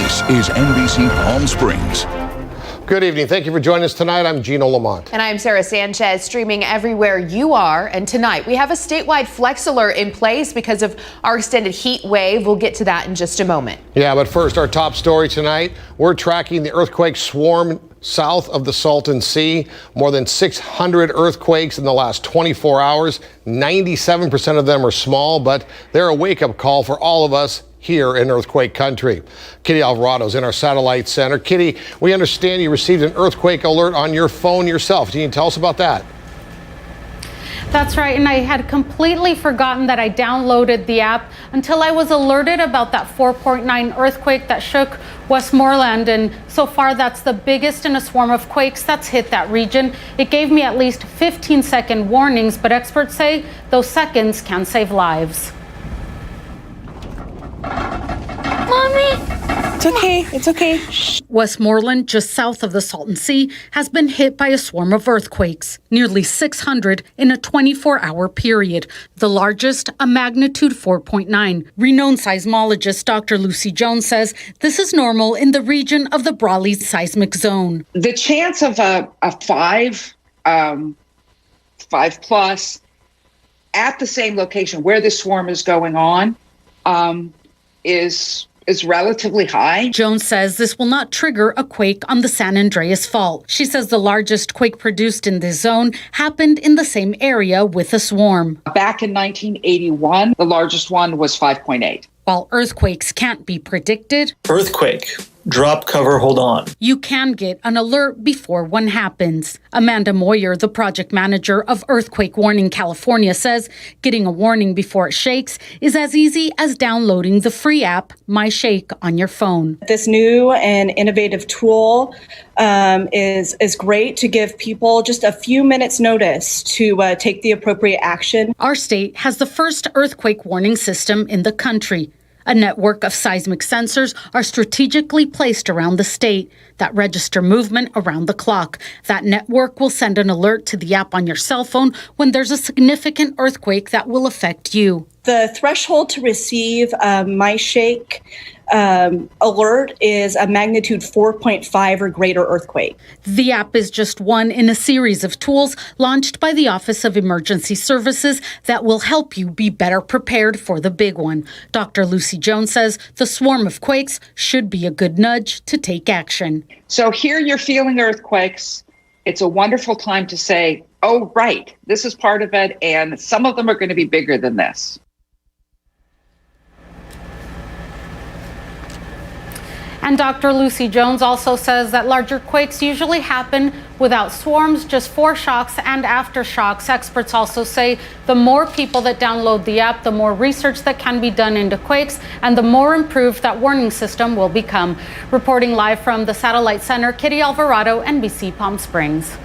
This is NBC Palm Springs. Good evening. Thank you for joining us tonight. I'm Gino Lamont. And I'm Sarah Sanchez, streaming everywhere you are. And tonight we have a statewide flex alert in place because of our extended heat wave. We'll get to that in just a moment. Yeah, but first, our top story tonight. We're tracking the earthquake swarm south of the Salton Sea. More than 600 earthquakes in the last 24 hours. 97% of them are small, but they're a wake-up call for all of us here in earthquake country. Kitty Alvarado's in our satellite center. Kitty, we understand you received an earthquake alert on your phone yourself. Can you tell us about that? That's right, and I had completely forgotten that I downloaded the app until I was alerted about that 4.9 earthquake that shook Westmoreland, and so far that's the biggest in a swarm of quakes that's hit that region. It gave me at least 15-second warnings, but experts say those seconds can save lives. Mommy! It's okay. Westmoreland, just south of the Salton Sea, has been hit by a swarm of earthquakes, nearly 600 in a 24-hour period. The largest, a magnitude 4.9. Renowned seismologist Dr. Lucy Jones says this is normal in the region of the Brawley seismic zone. The chance of a 5 plus at the same location where the swarm is going on is relatively high. Jones says this will not trigger a quake on the San Andreas Fault. She says the largest quake produced in this zone happened in the same area with a swarm. Back in 1981, the largest one was 5.8. While earthquakes can't be predicted, earthquake. Drop, cover, hold on. You can get an alert before one happens. Amanda Moyer, the project manager of Earthquake Warning California, says getting a warning before it shakes is as easy as downloading the free app, My Shake, on your phone. This new and innovative tool is great to give people just a few minutes notice to take the appropriate action. Our state has the first earthquake warning system in the country. A network of seismic sensors are strategically placed around the state that register movement around the clock. That network will send an alert to the app on your cell phone when there's a significant earthquake that will affect you. The threshold to receive My Shake alert is a magnitude 4.5 or greater earthquake. The app is just one in a series of tools launched by the Office of Emergency Services that will help you be better prepared for the big one. Dr. Lucy Jones says the swarm of quakes should be a good nudge to take action. So here you're feeling earthquakes. It's a wonderful time to say, oh, right, this is part of it, and some of them are going to be bigger than this. And Dr. Lucy Jones also says that larger quakes usually happen without swarms, just foreshocks and aftershocks. Experts also say the more people that download the app, the more research that can be done into quakes, and the more improved that warning system will become. Reporting live from the Satellite Center, Kitty Alvarado, NBC Palm Springs.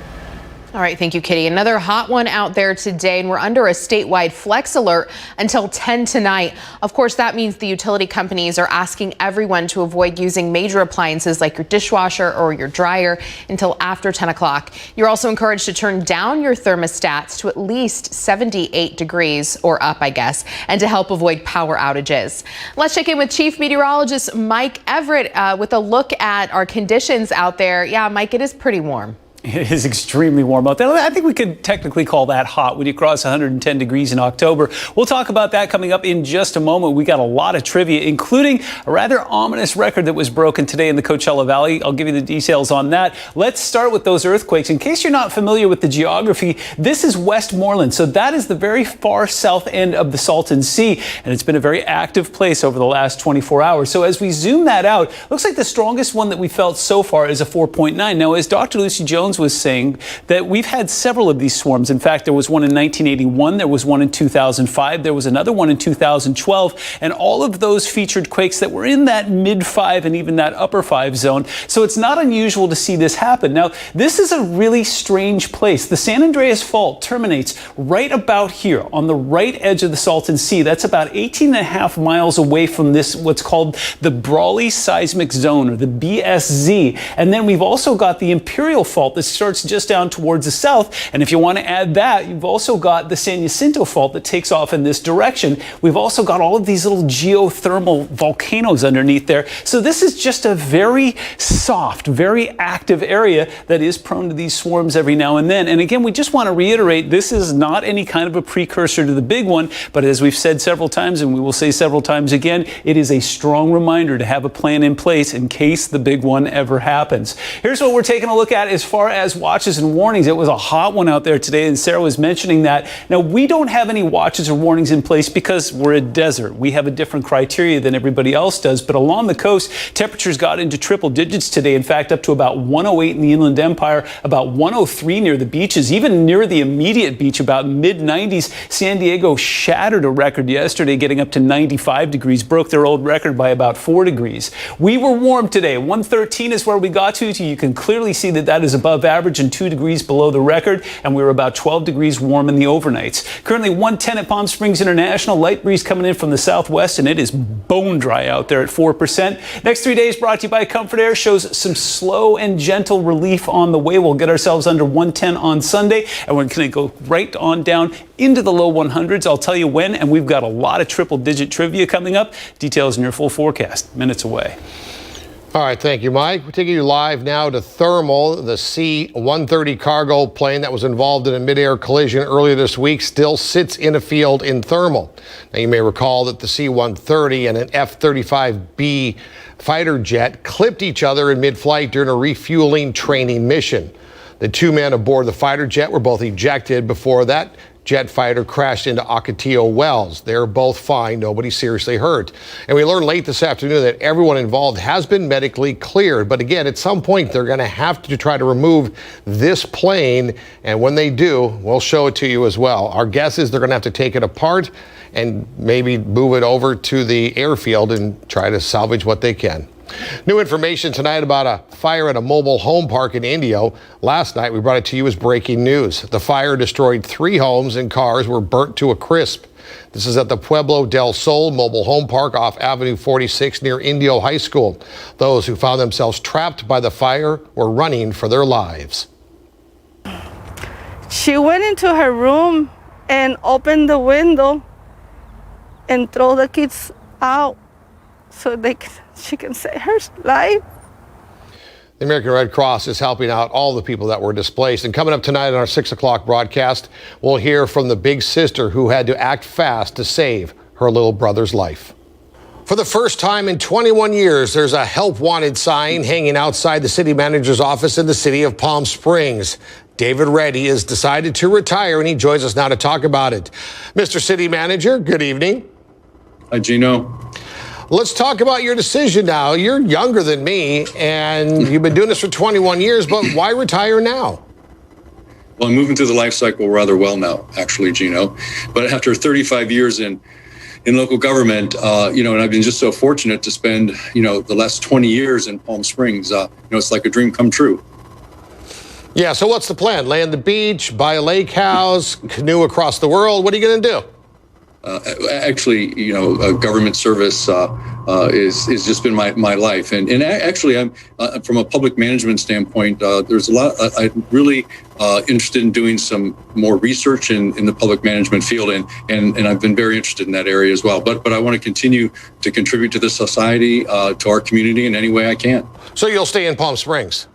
All right, thank you, Kitty. Another hot one out there today, and we're under a statewide flex alert until 10 tonight. Of course, that means the utility companies are asking everyone to avoid using major appliances like your dishwasher or your dryer until after 10 o'clock. You're also encouraged to turn down your thermostats to at least 78 degrees or up, I guess, and to help avoid power outages. Let's check in with Chief Meteorologist Mike Everett with a look at our conditions out there. Yeah, Mike, it is pretty warm. It is extremely warm out there. I think we could technically call that hot when you cross 110 degrees in October. We'll talk about that coming up in just a moment. We got a lot of trivia, including a rather ominous record that was broken today in the Coachella Valley. I'll give you the details on that. Let's start with those earthquakes. In case you're not familiar with the geography, this is Westmoreland. So that is the very far south end of the Salton Sea, and it's been a very active place over the last 24 hours. So as we zoom that out, looks like the strongest one that we felt so far is a 4.9. Now, as Dr. Lucy Jones was saying, that we've had several of these swarms. In fact, there was one in 1981, there was one in 2005, there was another one in 2012, and all of those featured quakes that were in that mid-5 and even that upper 5 zone. So it's not unusual to see this happen. Now, this is a really strange place. The San Andreas Fault terminates right about here on the right edge of the Salton Sea. That's about 18.5 miles away from this, what's called the Brawley Seismic Zone, or the BSZ. And then we've also got the Imperial Fault, that starts just down towards the south. And if you want to add that, you've also got the San Jacinto Fault that takes off in this direction. We've also got all of these little geothermal volcanoes underneath there. So this is just a very soft, very active area that is prone to these swarms every now and then. And again, we just want to reiterate, this is not any kind of a precursor to the big one, but as we've said several times, and we will say several times again, it is a strong reminder to have a plan in place in case the big one ever happens. Here's what we're taking a look at as far as watches and warnings. It was a hot one out there today, and Sarah was mentioning that. Now, we don't have any watches or warnings in place because we're a desert. We have a different criteria than everybody else does, but along the coast, temperatures got into triple digits today. In fact, up to about 108 in the Inland Empire, about 103 near the beaches, even near the immediate beach, about mid-90s. San Diego shattered a record yesterday, getting up to 95 degrees, broke their old record by about 4 degrees. We were warm today. 113 is where we got to. You can clearly see that that is above average and 2 degrees below the record, and we were about 12 degrees warm in the overnights. Currently 110 at Palm Springs International, light breeze coming in from the southwest, and it is bone dry out there at 4%. Next 3 days brought to you by Comfort Air, shows some slow and gentle relief on the way. We'll get ourselves under 110 on Sunday, and we're going to go right on down into the low 100s. I'll tell you when, and we've got a lot of triple-digit trivia coming up. Details in your full forecast minutes away. All right, thank you, Mike. We're taking you live now to Thermal. The C-130 cargo plane that was involved in a mid-air collision earlier this week still sits in a field in Thermal. Now, you may recall that the C-130 and an F-35B fighter jet clipped each other in mid-flight during a refueling training mission. The two men aboard the fighter jet were both ejected before that jet fighter crashed into Ocotillo Wells. They're both fine, nobody seriously hurt. And we learned late this afternoon that everyone involved has been medically cleared. But again, at some point, they're going to have to try to remove this plane. And when they do, we'll show it to you as well. Our guess is they're going to have to take it apart and maybe move it over to the airfield and try to salvage what they can. New information tonight about a fire at a mobile home park in Indio. Last night, we brought it to you as breaking news. The fire destroyed 3 homes and cars were burnt to a crisp. This is at the Pueblo del Sol mobile home park off Avenue 46 near Indio High School. Those who found themselves trapped by the fire were running for their lives. She went into her room and opened the window and threw the kids out so she can save her life. The American Red Cross is helping out all the people that were displaced. And coming up tonight on our 6 o'clock broadcast, we'll hear from the big sister who had to act fast to save her little brother's life. For the first time in 21 years, there's a help wanted sign hanging outside the city manager's office in the city of Palm Springs. David Reddy has decided to retire, and he joins us now to talk about it. Mr. City Manager, good evening. Hi, Gino. Let's talk about your decision now. You're younger than me, and you've been doing this for 21 years, but why retire now? Well, I'm moving through the life cycle rather well now, actually, Gino. But after 35 years in local government, and I've been just so fortunate to spend, the last 20 years in Palm Springs. It's like a dream come true. Yeah, so what's the plan? Land the beach, buy a lake house, canoe across the world? What are you going to do? Government service is just been my life, and actually, I'm from a public management standpoint. There's a lot. I'm really interested in doing some more research in the public management field, and I've been very interested in that area as well. But I want to continue to contribute to the society, to our community in any way I can. So you'll stay in Palm Springs?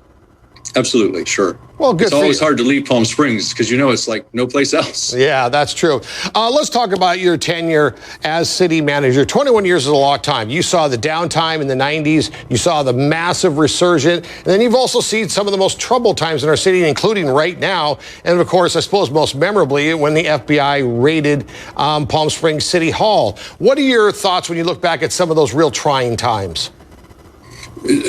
Absolutely, sure. Well, good. It's always hard to leave Palm Springs because it's like no place else. Yeah, that's true. Let's talk about your tenure as city manager. 21 years is a long time. You saw the downtime in the 90s. You saw the massive resurgence. And then you've also seen some of the most troubled times in our city, including right now. And of course, I suppose most memorably, when the FBI raided Palm Springs City Hall. What are your thoughts when you look back at some of those real trying times?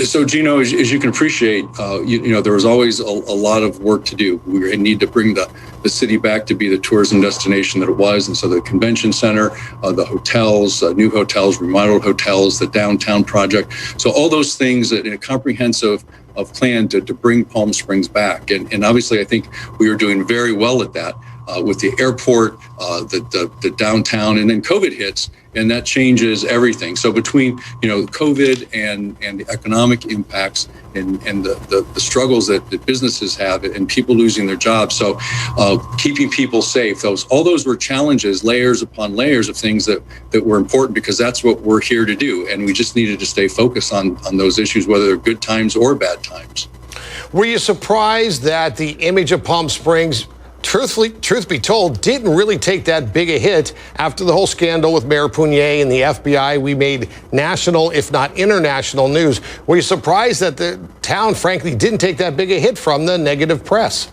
So, Gino, as you can appreciate, there was always a lot of work to do. We need to bring the city back to be the tourism destination that it was. And so the convention center, the hotels, new hotels, remodeled hotels, the downtown project. So all those things in a comprehensive plan to bring Palm Springs back. And obviously, I think we were doing very well at that. with the airport, the downtown, and then COVID hits, and that changes everything. So between COVID and the economic impacts and the struggles that businesses have and people losing their jobs, so keeping people safe, all those were challenges, layers upon layers of things that were important, because that's what we're here to do, and we just needed to stay focused on those issues, whether they're good times or bad times. Were you surprised that the image of Palm Springs, truth be told, didn't really take that big a hit after the whole scandal with Mayor Pounier and the FBI? We made national, if not international news. Were you surprised that the town, frankly, didn't take that big a hit from the negative press?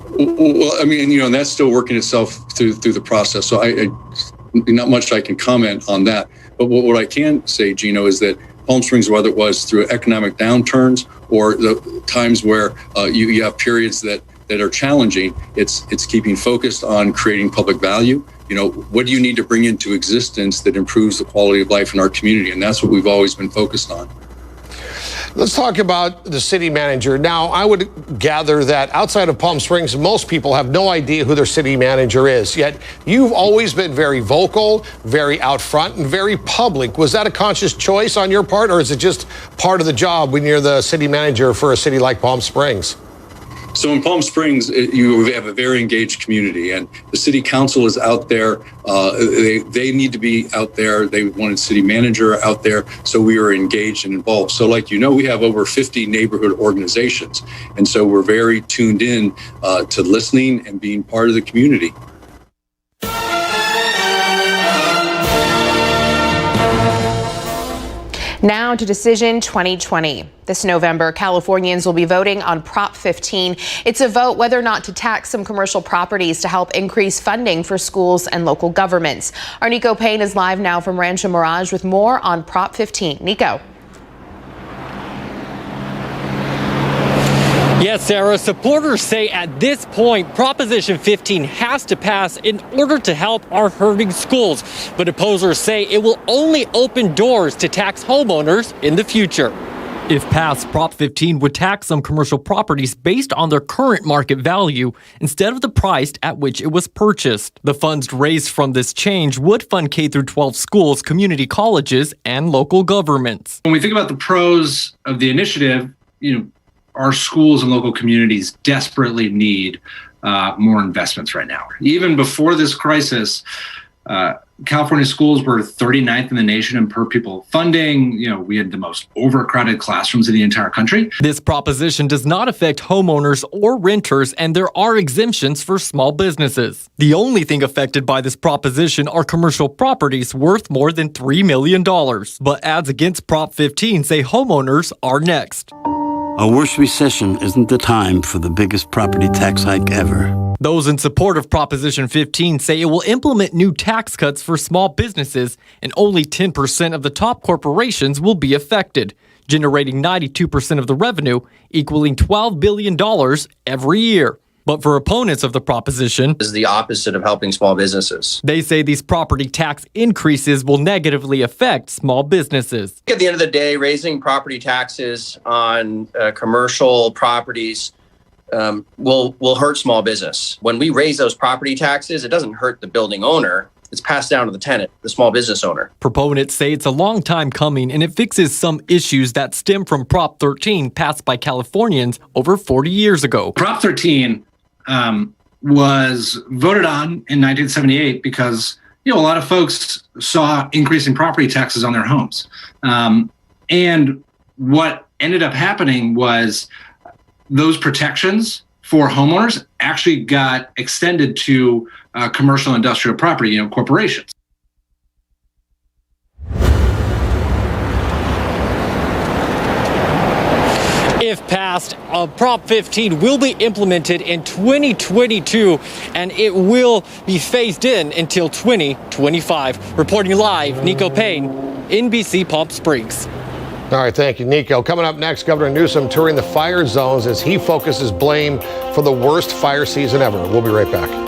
Well, I mean, that's still working itself through the process. So I not much I can comment on that. But what I can say, Gino, is that Palm Springs, whether it was through economic downturns or the times where you have periods that are challenging, it's keeping focused on creating public value. What do you need to bring into existence that improves the quality of life in our community? And that's what we've always been focused on. Let's talk about the city manager. Now, I would gather that outside of Palm Springs, most people have no idea who their city manager is. Yet you've always been very vocal, very out front, and very public. Was that a conscious choice on your part, or is it just part of the job when you're the city manager for a city like Palm Springs? So in Palm Springs, you have a very engaged community, and the city council is out there. They need to be out there. They wanted city manager out there, so we are engaged and involved. So like we have over 50 neighborhood organizations, and so we're very tuned in to listening and being part of the community. Now to Decision 2020. This November, Californians will be voting on Prop 15. It's a vote whether or not to tax some commercial properties to help increase funding for schools and local governments. Our Nico Payne is live now from Rancho Mirage with more on Prop 15. Nico. Yes, Sarah, supporters say at this point, Proposition 15 has to pass in order to help our hurting schools. But opposers say it will only open doors to tax homeowners in the future. If passed, Prop 15 would tax some commercial properties based on their current market value instead of the price at which it was purchased. The funds raised from this change would fund K-12 schools, community colleges, and local governments. When we think about the pros of the initiative, our schools and local communities desperately need more investments right now. Even before this crisis, California schools were 39th in the nation in per pupil funding. We had the most overcrowded classrooms in the entire country. This proposition does not affect homeowners or renters, and there are exemptions for small businesses. The only thing affected by this proposition are commercial properties worth more than $3 million. But ads against Prop 15 say homeowners are next. A worse recession isn't the time for the biggest property tax hike ever. Those in support of Proposition 15 say it will implement new tax cuts for small businesses, and only 10% of the top corporations will be affected, generating 92% of the revenue, equaling $12 billion every year. But for opponents of the proposition, is the opposite of helping small businesses. They say these property tax increases will negatively affect small businesses. At the end of the day, raising property taxes on commercial properties will hurt small business. When we raise those property taxes, it doesn't hurt the building owner. It's passed down to the tenant, the small business owner. Proponents say it's a long time coming, and it fixes some issues that stem from Prop 13 passed by Californians over 40 years ago. Prop 13 was voted on in 1978 because a lot of folks saw increasing property taxes on their homes. And what ended up happening was those protections for homeowners actually got extended to commercial industrial property, corporations. If passed, Prop 15 will be implemented in 2022, and it will be phased in until 2025. Reporting live, Nico Payne, NBC Palm Springs. All right, thank you, Nico. Coming up next, Governor Newsom touring the fire zones as he focuses blame for the worst fire season ever. We'll be right back.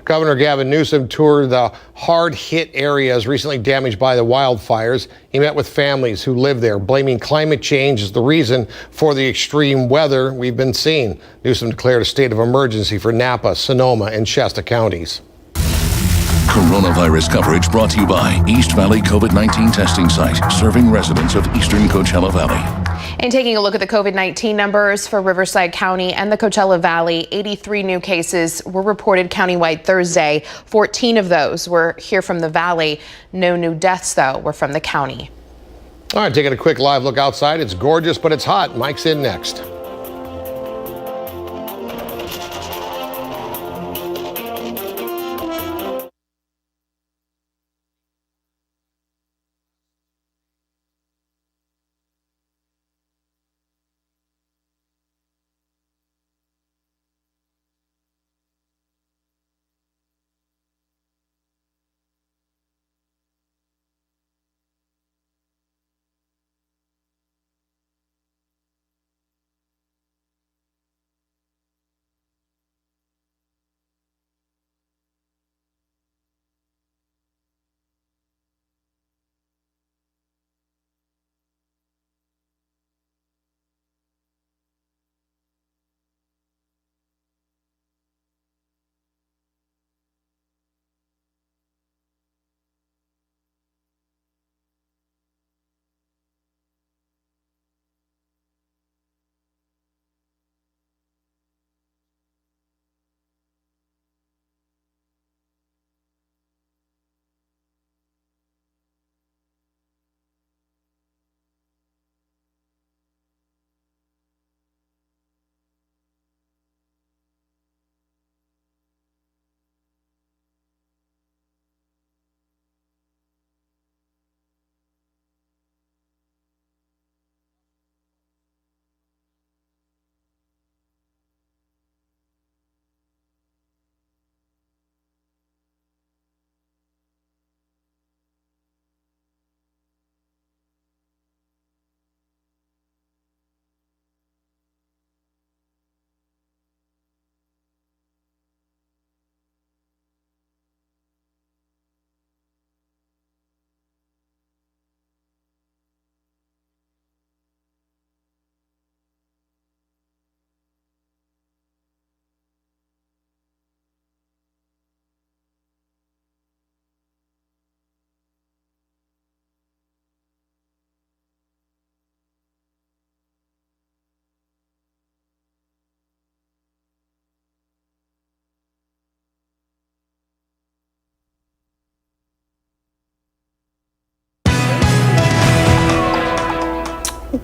Governor Gavin Newsom toured the hard-hit areas recently damaged by the wildfires. He met with families who live there, blaming climate change as the reason for the extreme weather we've been seeing. Newsom declared a state of emergency for Napa, Sonoma, and Shasta counties. Coronavirus coverage brought to you by East Valley COVID-19 testing site, serving residents of eastern Coachella Valley. And taking a look at the COVID-19 numbers for Riverside County and the Coachella Valley, 83 new cases were reported countywide Thursday. 14 of those were here from the Valley. No new deaths, though, were from the county. All right, taking a quick live look outside. It's gorgeous, but it's hot. Mike's in next.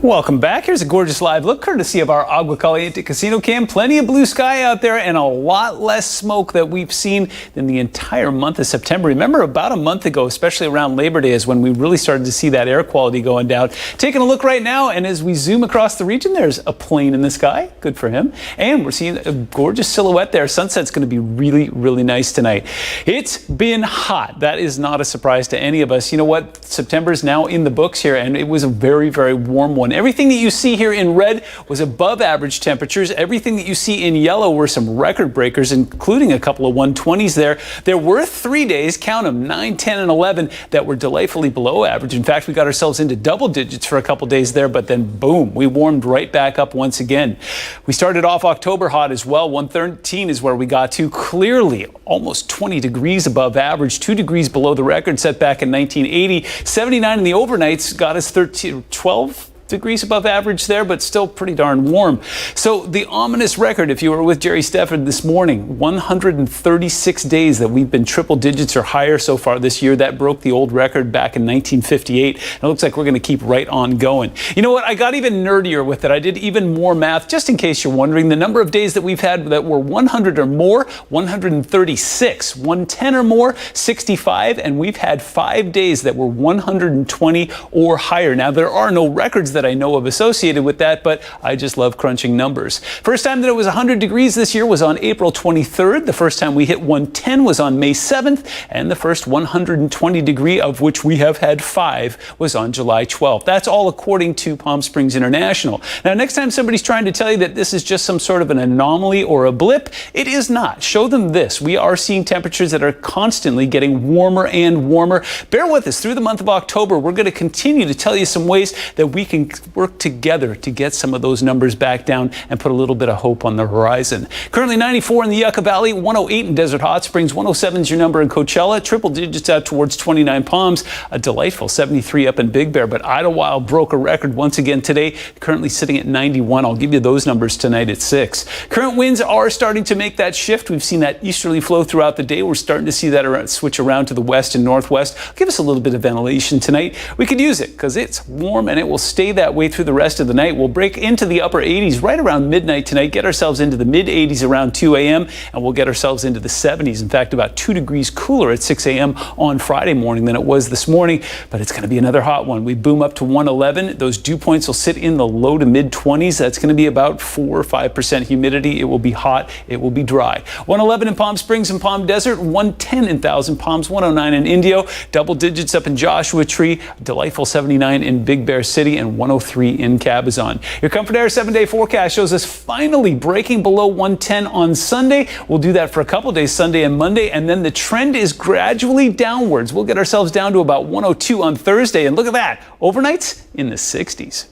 Welcome back. Here's a gorgeous live look courtesy of our Agua Caliente Casino Cam. Plenty of blue sky out there and a lot less smoke that we've seen in the entire month of September. Remember, about a month ago, especially around Labor Day, is when we really started to see that air quality going down. Taking a look right now, and as we zoom across the region, there's a plane in the sky. Good for him. And we're seeing a gorgeous silhouette there. Sunset's going to be really, really nice tonight. It's been hot. That is not a surprise to any of us. You know what? September is now in the books here, and it was a very, very warm one. Everything that you see here in red was above average temperatures. Everything that you see in yellow were some record breakers, including a couple of 120s there. There were 3 days, count them, 9, 10, and 11, that were delightfully below average. In fact, we got ourselves into double digits for a couple days there, but then boom, we warmed right back up once again. We started off October hot as well. 113 is where we got to, clearly almost 20 degrees above average, 2 degrees below the record set back in 1980. 79 in the overnights got us 12 degrees above average there, but still pretty darn warm. So the ominous record, if you were with Jerry Stefford this morning, 136 days that we've been triple digits or higher so far this year. That broke the old record back in 1958. And it looks like we're going to keep right on going. You know what? I got even nerdier with it. I did even more math, just in case you're wondering. The number of days that we've had that were 100 or more, 136. 110 or more, 65. And we've had 5 days that were 120 or higher. Now, there are no records trends that I know of associated with that, but I just love crunching numbers. First time that it was 100 degrees this year was on April 23rd. The first time we hit 110 was on May 7th, and the first 120 degree, of which we have had 5, was on July 12th. That's all according to Palm Springs International. Now, next time somebody's trying to tell you that this is just some sort of an anomaly or a blip, it is not. Show them this. We are seeing temperatures that are constantly getting warmer and warmer. Bear with us through the month of October. We're going to continue to tell you some ways that we can work together to get some of those numbers back down and put a little bit of hope on the horizon. Currently 94 in the Yucca Valley, 108 in Desert Hot Springs, 107 is your number in Coachella, triple digits out towards 29 Palms, a delightful 73 up in Big Bear, but Idlewild broke a record once again today, currently sitting at 91. I'll give you those numbers tonight at 6. Current winds are starting to make that shift. We've seen that easterly flow throughout the day. We're starting to see that switch around to the west and northwest. Give us a little bit of ventilation tonight. We could use it because it's warm and it will stay that way through the rest of the night. We'll break into the upper 80s right around midnight tonight, get ourselves into the mid 80s around 2 a.m., and we'll get ourselves into the 70s. In fact, about 2 degrees cooler at 6 a.m. on Friday morning than it was this morning, but it's going to be another hot one. We boom up to 111. Those dew points will sit in the low to mid 20s. That's going to be about 4 or 5% humidity. It will be hot. It will be dry. 111 in Palm Springs and Palm Desert, 110 in Thousand Palms, 109 in Indio, double digits up in Joshua Tree, delightful 79 in Big Bear City, and 103 in Cabazon. Your Comfort Air 7-day forecast shows us finally breaking below 110 on Sunday. We'll do that for a couple days, Sunday and Monday, and then the trend is gradually downwards. We'll get ourselves down to about 102 on Thursday, and look at that, overnights in the 60s.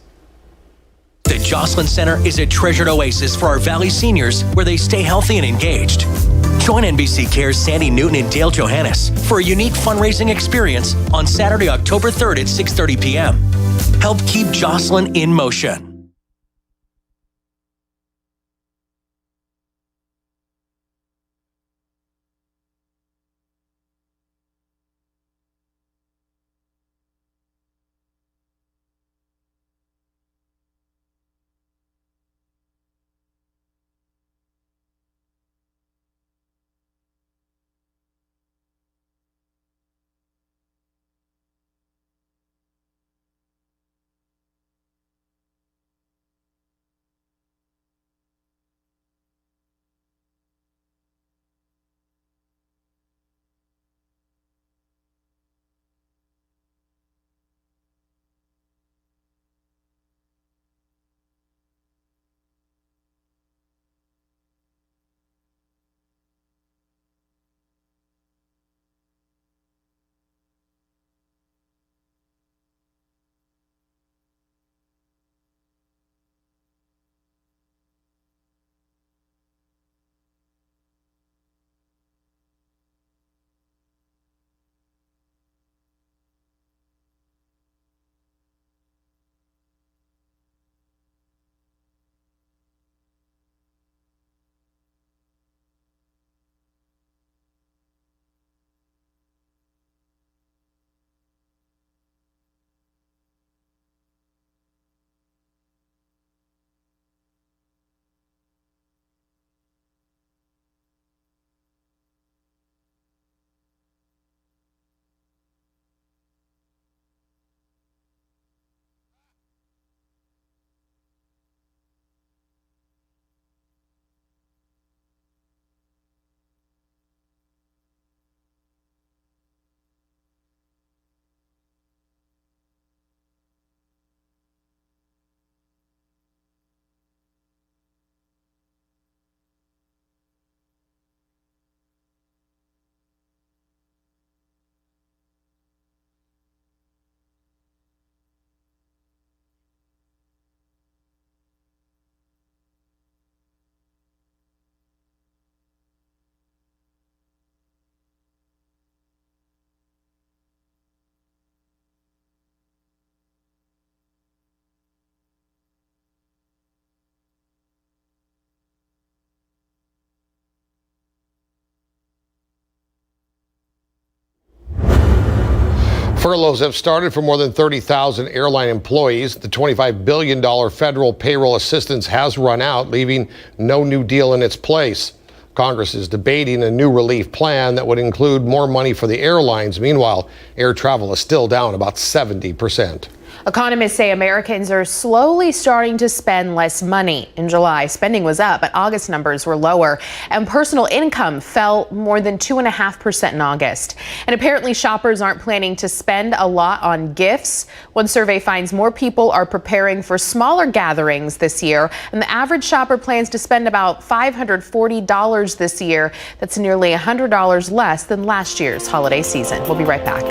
The Jocelyn Center is a treasured oasis for our Valley seniors where they stay healthy and engaged. Join NBC Care's Sandy Newton and Dale Johannes for a unique fundraising experience on Saturday, October 3rd at 6:30 p.m. Help keep Jocelyn in motion. Furloughs have started for more than 30,000 airline employees. The $25 billion federal payroll assistance has run out, leaving no new deal in its place. Congress is debating a new relief plan that would include more money for the airlines. Meanwhile, air travel is still down about 70%. Economists say Americans are slowly starting to spend less money. In July, spending was up, but August numbers were lower, and personal income fell more than 2.5% in August. And apparently shoppers aren't planning to spend a lot on gifts. One survey finds more people are preparing for smaller gatherings this year, and the average shopper plans to spend about $540 this year. That's nearly $100 less than last year's holiday season. We'll be right back.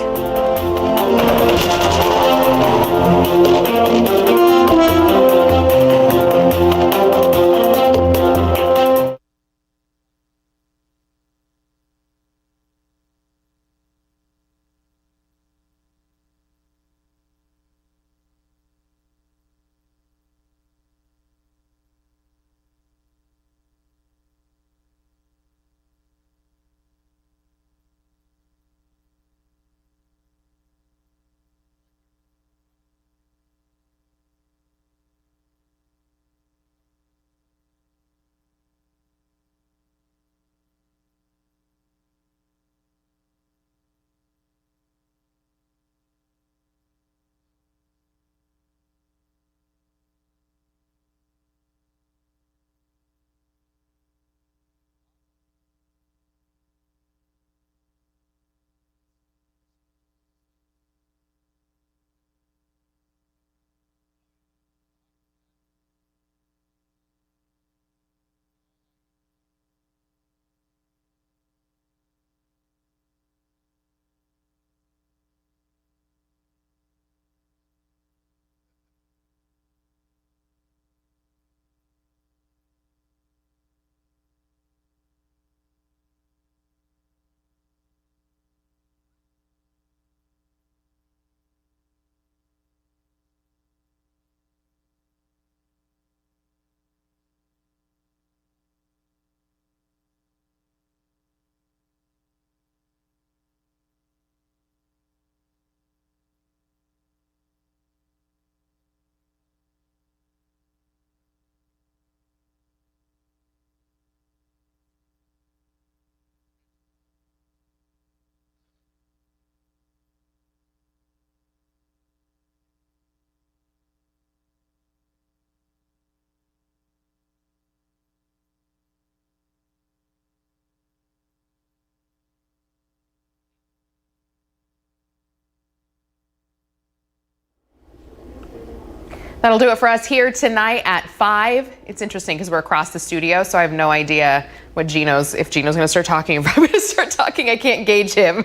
That'll do it for us here tonight at 5. It's interesting because we're across the studio, so I have no idea if Gino's going to start talking. If I'm going to start talking, I can't gauge him.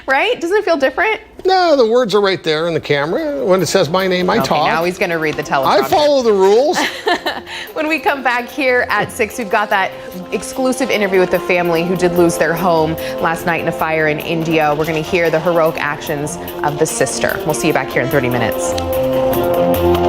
Right? Doesn't it feel different? No, the words are right there in the camera. When it says my name, I talk. Now he's going to read the teleprompter. I follow the rules. When we come back here at 6, we've got that exclusive interview with the family who did lose their home last night in a fire in India. We're going to hear the heroic actions of the sister. We'll see you back here in 30 minutes.